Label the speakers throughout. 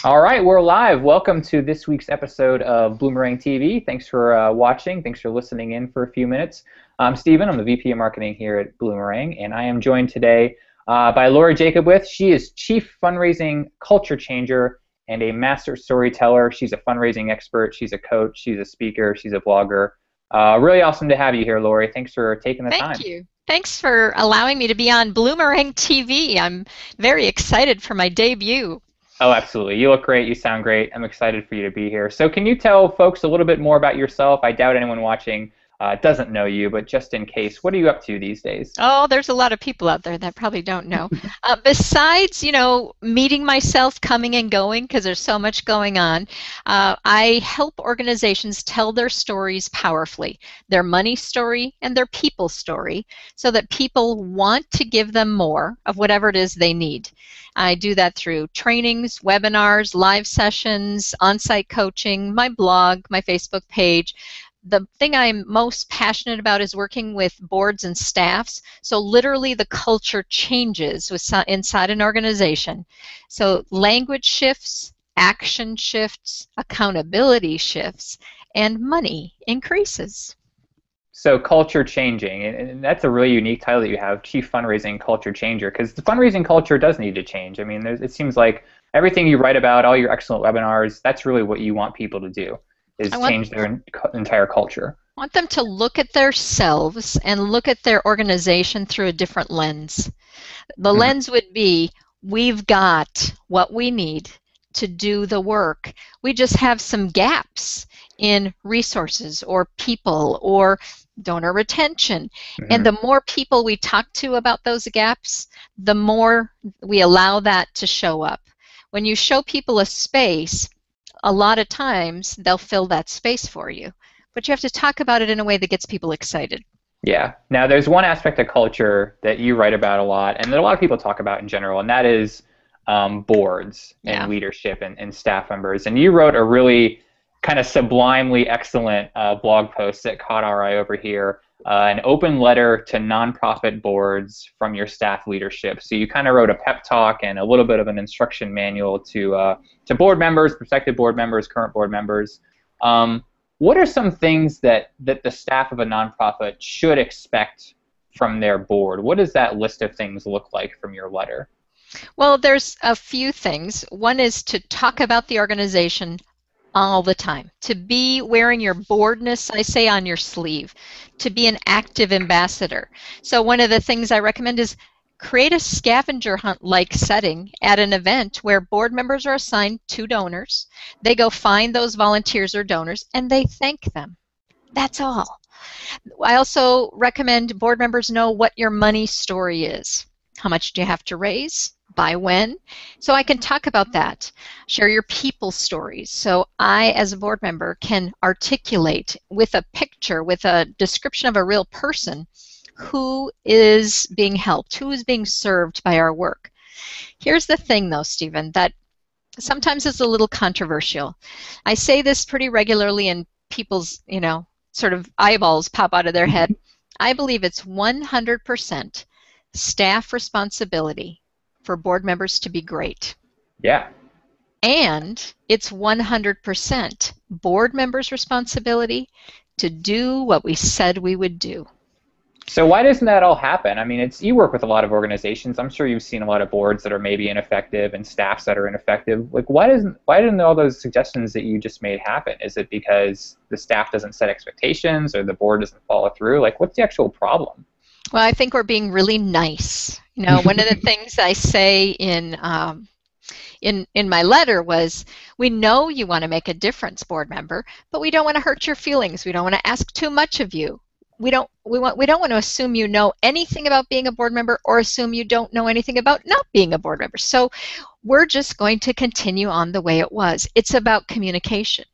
Speaker 1: All right, we're live. Welcome to this week's episode of Bloomerang TV. Thanks for watching. Thanks for listening in for a few minutes. I'm Steven. I'm the VP of Marketing here at Bloomerang, and I am joined today by Lori Jacobwith. She is Chief Fundraising Culture Changer and a Master Storyteller. She's a fundraising expert. She's a coach. She's a speaker. She's a blogger. Really awesome to have you here, Lori. Thanks for taking the time.
Speaker 2: Thank you. Thanks for allowing me to be on Bloomerang TV. I'm very excited for my debut.
Speaker 1: Oh, absolutely. You look great. You sound great. I'm excited for you to be here. So can you tell folks a little bit more about yourself? I doubt anyone watching doesn't know you, but just in case, what are you up to these days?
Speaker 2: Oh, there's a lot of people out there that probably don't know. Besides, meeting myself, coming and going, because there's so much going on, I help organizations tell their stories powerfully, their money story and their people story, so that people want to give them more of whatever it is they need. I do that through trainings, webinars, live sessions, on-site coaching, my blog, my Facebook page. The thing I'm most passionate about is working with boards and staffs. So literally the culture changes inside an organization. So language shifts, action shifts, accountability shifts, and money increases.
Speaker 1: So culture changing, and that's a really unique title that you have, Chief Fundraising Culture Changer, because the fundraising culture does need to change. I mean, it seems like everything you write about, all your excellent webinars, that's really what you want people to do, is change their entire culture.
Speaker 2: I want them to look at themselves and look at their organization through a different lens. The lens would be, we've got what we need to do the work. We just have some gaps in resources or people or donor retention. And the more people we talk to about those gaps, the more we allow that to show up. When you show people a space, a lot of times they'll fill that space for you. But you have to talk about it in a way that gets people excited.
Speaker 1: Yeah. Now, there's one aspect of culture that you write about a lot, and that a lot of people talk about in general, and that is boards and leadership and staff members. And you wrote a really kind of sublimely excellent blog post that caught our eye over here, an open letter to nonprofit boards from your staff leadership. So you kind of wrote a pep talk and a little bit of an instruction manual to board members, prospective board members, current board members. What are some things that the staff of a nonprofit should expect from their board? What does that list of things look like from your letter?
Speaker 2: Well, there's a few things. One is to talk about the organization all the time, to be wearing your boardness, I say, on your sleeve, to be an active ambassador. So one of the things I recommend is create a scavenger hunt-like setting at an event where board members are assigned to donors. They go find those volunteers or donors, and they thank them. That's all. I also recommend board members know what your money story is. How much do you have to raise? By when? So I can talk about that. Share your people stories. So I, as a board member, can articulate with a picture, with a description of a real person, who is being helped, who is being served by our work. Here's the thing, though, Stephen, that sometimes is a little controversial. I say this pretty regularly, and people's, sort of eyeballs pop out of their head. I believe it's 100% staff responsibility for board members to be great.
Speaker 1: Yeah.
Speaker 2: And it's 100% board members' responsibility to do what we said we would do.
Speaker 1: So why doesn't that all happen? I mean, you work with a lot of organizations. I'm sure you've seen a lot of boards that are maybe ineffective and staffs that are ineffective. Like, why didn't all those suggestions that you just made happen? Is it because the staff doesn't set expectations, or the board doesn't follow through? Like, what's the actual problem?
Speaker 2: Well, I think we're being really nice. One of the things I say in my letter was, we know you want to make a difference, board member, but we don't want to hurt your feelings. We don't want to ask too much of you. We don't want to assume you know anything about being a board member, or assume you don't know anything about not being a board member. So we're just going to continue on the way it was. It's about communication.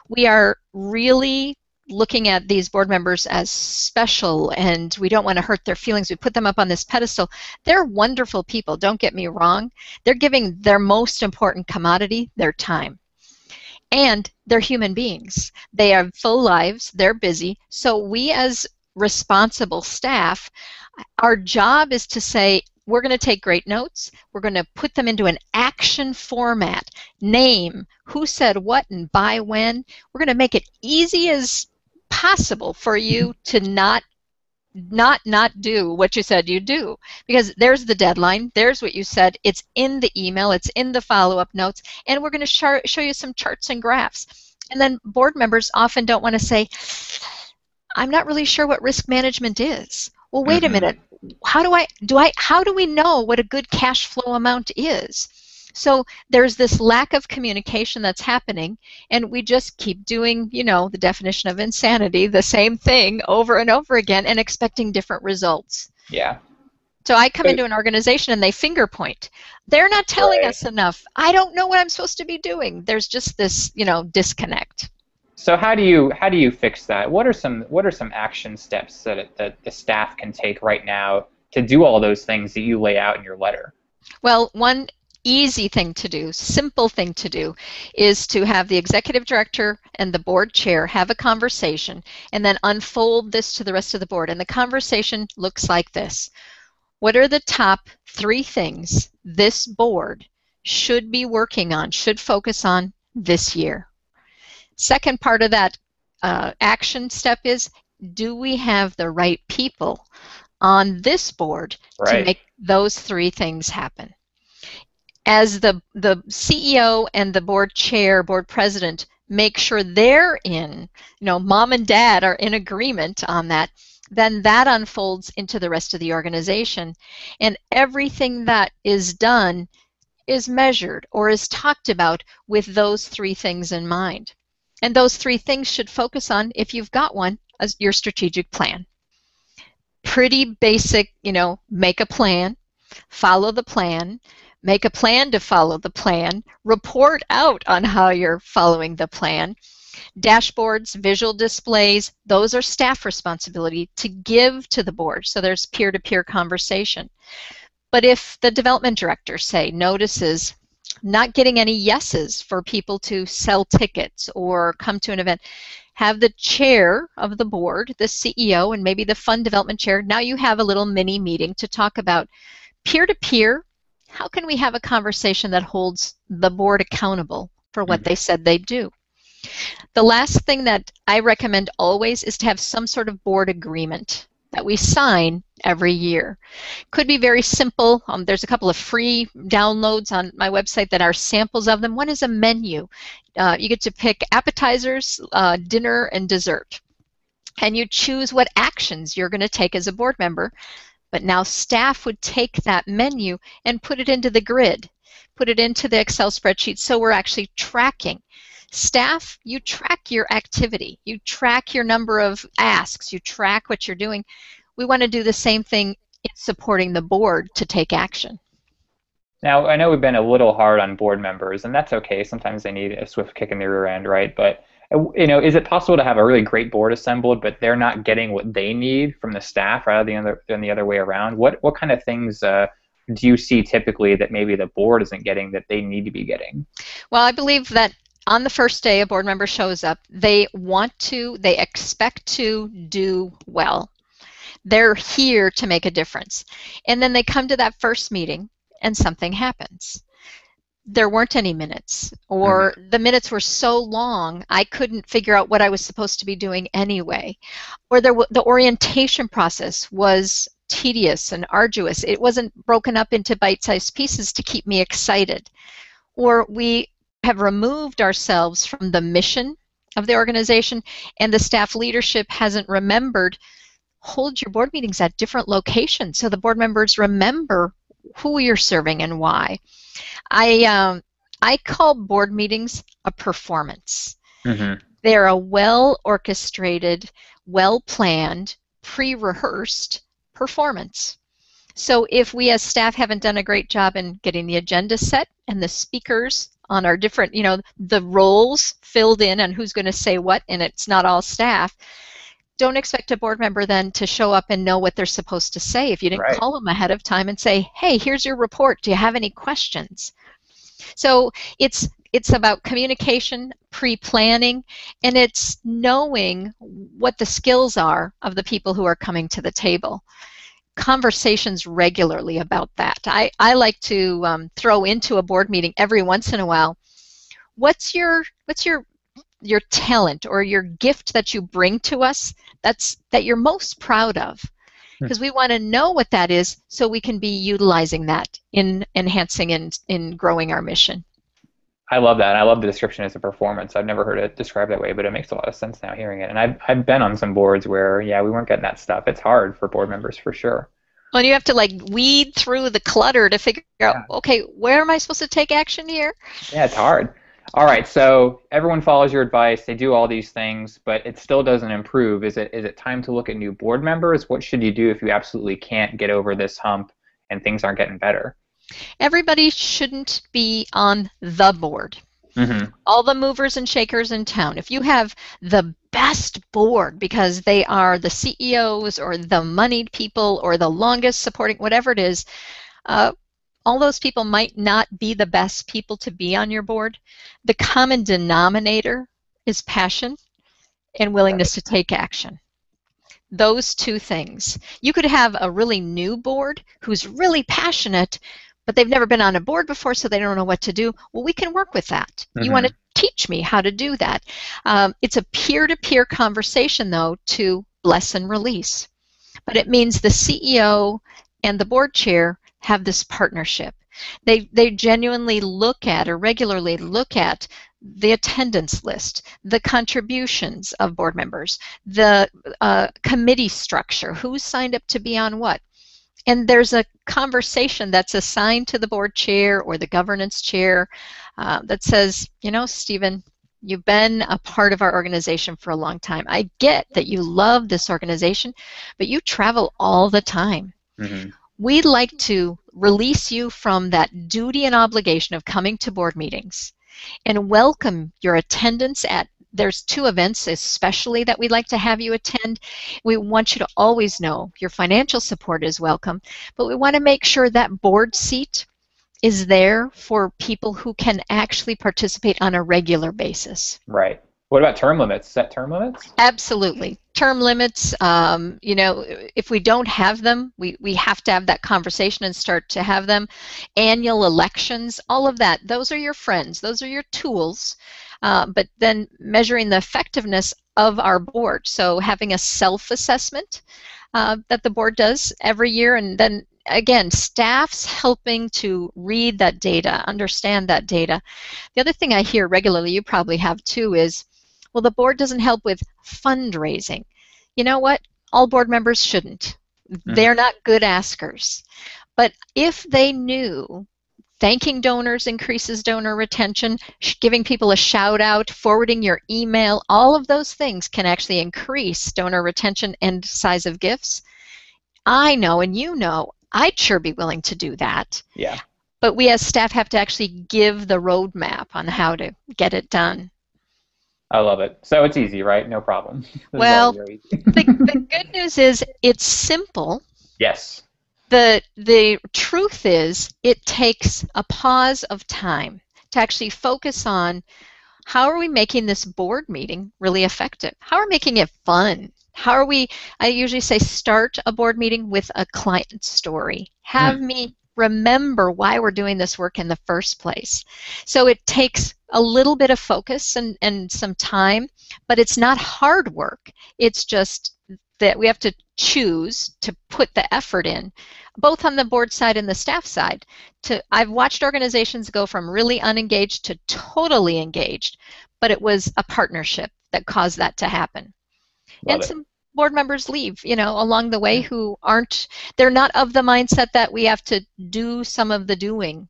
Speaker 2: We are really looking at these board members as special, and we don't want to hurt their feelings. We put them up on this pedestal. They're wonderful people, don't get me wrong. They're giving their most important commodity, their time. And they're human beings. They have full lives, they're busy, so we as responsible staff, our job is to say, we're going to take great notes. We're going to put them into an action format. Name, who said what and by when. We're going to make it easy as possible for you to not do what you said you do, because there's the deadline, there's what you said, it's in the email, it's in the follow-up notes, and we're going to show you some charts and graphs. And then board members often don't want to say, I'm not really sure what risk management is. Well, wait a minute. How do we know what a good cash flow amount is? So there's this lack of communication that's happening, and we just keep doing, the definition of insanity, the same thing over and over again, and expecting different results.
Speaker 1: Yeah.
Speaker 2: So I come into an organization and they finger point. They're not telling us enough. I don't know what I'm supposed to be doing. There's just this, disconnect.
Speaker 1: So how do you fix that? What are some action steps that the staff can take right now to do all those things that you lay out in your letter?
Speaker 2: Well, one easy thing to do, simple thing to do, is to have the executive director and the board chair have a conversation and then unfold this to the rest of the board. And the conversation looks like this. What are the top 3 things this board should be working on, should focus on this year? Second part of that action step is, do we have the right people on this board to make those 3 things happen? As the CEO and the board chair, board president, make sure they're in, mom and dad are in agreement on that, then that unfolds into the rest of the organization. And everything that is done is measured or is talked about with those 3 things in mind. And those 3 things should focus on, if you've got one, as your strategic plan. Pretty basic, make a plan, follow the plan, make a plan to follow the plan, report out on how you're following the plan. Dashboards, visual displays, those are staff responsibility to give to the board, so there's peer-to-peer conversation. But if the development director, say, notices not getting any yeses for people to sell tickets or come to an event, have the chair of the board, the CEO, and maybe the fund development chair, now you have a little mini meeting to talk about peer-to-peer. How can we have a conversation that holds the board accountable for what they said they'd do? The last thing that I recommend always is to have some sort of board agreement that we sign every year. Could be very simple. There's a couple of free downloads on my website that are samples of them. One is a menu. You get to pick appetizers, dinner, and dessert. And you choose what actions you're going to take as a board member. But now staff would take that menu and put it into the grid, put it into the Excel spreadsheet, so we're actually tracking. Staff, you track your activity. You track your number of asks. You track what you're doing. We want to do the same thing in supporting the board to take action.
Speaker 1: Now, I know we've been a little hard on board members, and that's okay. Sometimes they need a swift kick in the rear end, right? But is it possible to have a really great board assembled, but they're not getting what they need from the staff rather than the other way around? What kind of things do you see typically that maybe the board isn't getting that they need to be getting?
Speaker 2: Well, I believe that on the first day a board member shows up, they expect to do well. They're here to make a difference. And then they come to that first meeting and something happens. There weren't any minutes, or the minutes were so long I couldn't figure out what I was supposed to be doing anyway. Or the orientation process was tedious and arduous. It wasn't broken up into bite-sized pieces to keep me excited. Or we have removed ourselves from the mission of the organization, and the staff leadership hasn't remembered, hold your board meetings at different locations so the board members remember who you're serving and why. I call board meetings a performance. They're a well-orchestrated, well-planned, pre-rehearsed performance. So if we as staff haven't done a great job in getting the agenda set and the speakers on our different, the roles filled in and who's going to say what, and it's not all staff, don't expect a board member then to show up and know what they're supposed to say if you didn't call them ahead of time and say, hey, here's your report. Do you have any questions? So it's about communication, pre-planning, and it's knowing what the skills are of the people who are coming to the table. conversations regularly about that. I like to throw into a board meeting every once in a while, what's your talent or your gift that you bring to us that you're most proud of? Because we want to know what that is so we can be utilizing that in enhancing and in growing our mission.
Speaker 1: I love that. I love the description as a performance. I've never heard it described that way, but it makes a lot of sense now hearing it. And I've been on some boards where, yeah, we weren't getting that stuff. It's hard for board members for sure.
Speaker 2: Well, you have to like weed through the clutter to figure out, okay, where am I supposed to take action here?
Speaker 1: Yeah, it's hard. All right, so everyone follows your advice. They do all these things, but it still doesn't improve. Is it time to look at new board members? What should you do if you absolutely can't get over this hump and things aren't getting better?
Speaker 2: Everybody shouldn't be on the board. Mm-hmm. All the movers and shakers in town. If you have the best board because they are the CEOs or the moneyed people or the longest supporting, whatever it is, all those people might not be the best people to be on your board. The common denominator is passion and willingness to take action. Those two things. You could have a really new board who's really passionate, but they've never been on a board before, so they don't know what to do. Well, we can work with that. Mm-hmm. You want to teach me how to do that. It's a peer-to-peer conversation, though, to bless and release. But it means the CEO and the board chair have this partnership. They genuinely look at or regularly look at the attendance list, the contributions of board members, the committee structure, who's signed up to be on what. And there's a conversation that's assigned to the board chair or the governance chair that says, you know, Stephen, you've been a part of our organization for a long time. I get that you love this organization, but you travel all the time. Mm-hmm. We'd like to release you from that duty and obligation of coming to board meetings and welcome your attendance at, there's 2 events especially that we'd like to have you attend. We want you to always know your financial support is welcome, but we want to make sure that board seat is there for people who can actually participate on a regular basis.
Speaker 1: Right. What about term limits? Set term limits?
Speaker 2: Absolutely. Term limits, you know, if we don't have them, we have to have that conversation and start to have them. Annual elections, all of that, those are your friends. Those are your tools. But then measuring the effectiveness of our board. So having a self-assessment that the board does every year, and then again, staff's helping to read that data, understand that data. The other thing I hear regularly, you probably have too, is, well, the board doesn't help with fundraising. You know what? All board members shouldn't. Mm-hmm. They're not good askers. But if they knew thanking donors increases donor retention, giving people a shout out, forwarding your email, all of those things can actually increase donor retention and size of gifts. I know, and you know, I'd sure be willing to do that.
Speaker 1: Yeah.
Speaker 2: But we as staff have to actually give the roadmap on how to get it done.
Speaker 1: I love it. So it's easy, right? No problem.
Speaker 2: Well, the good news is it's simple.
Speaker 1: Yes.
Speaker 2: The truth is it takes a pause of time to actually focus on how are we making this board meeting really effective? How are we making it fun? How are we, I usually say start a board meeting with a client story. Have me remember why we're doing this work in the first place. So it takes a little bit of focus and some time, but it's not hard work. It's just that we have to choose to put the effort in, both on the board side and the staff side. I've watched organizations go from really unengaged to totally engaged, but it was a partnership that caused that to happen. And some board members leave, you know, along the way who they're not of the mindset that we have to do some of the doing.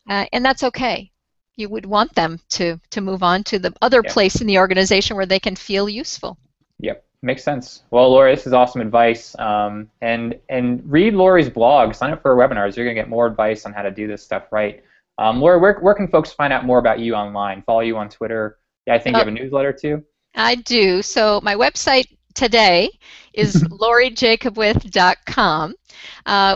Speaker 2: And that's okay. You would want them to move on to the other place in the organization where they can feel useful. Yep.
Speaker 1: Makes sense. Well, Lori, this is awesome advice. And read Lori's blog. Sign up for her webinars. You're going to get more advice on how to do this stuff right. Lori, where can folks find out more about you online? Follow you on Twitter. Yeah, I think you have a newsletter too.
Speaker 2: I do. So my website, today is LoriJacobwith.com.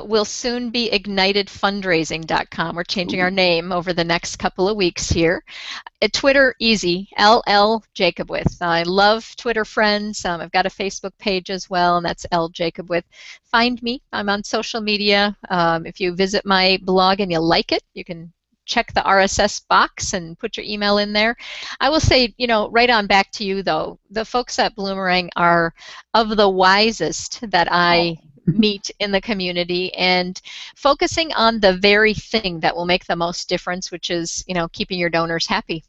Speaker 2: We'll soon be IgnitedFundraising.com. We're changing our name over the next couple of weeks here. At Twitter, easy, LL Jacobwith. I love Twitter friends. I've got a Facebook page as well, and that's L Jacobwith. Find me. I'm on social media. If you visit my blog and you like it, you can check the RSS box and put your email in there. I will say, right on back to you, though, the folks at Bloomerang are of the wisest that I meet in the community, and focusing on the very thing that will make the most difference, which is, keeping your donors happy.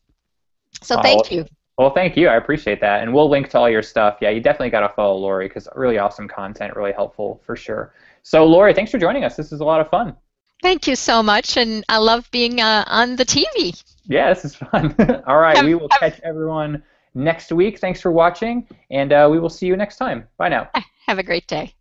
Speaker 2: So thank you.
Speaker 1: Well, thank you. I appreciate that. And we'll link to all your stuff. Yeah, you definitely got to follow Lori because really awesome content, really helpful for sure. So, Lori, thanks for joining us. This is a lot of fun.
Speaker 2: Thank you so much, and I love being on the TV.
Speaker 1: Yeah, this is fun. All right, we will catch everyone next week. Thanks for watching, and we will see you next time. Bye now.
Speaker 2: Have a great day.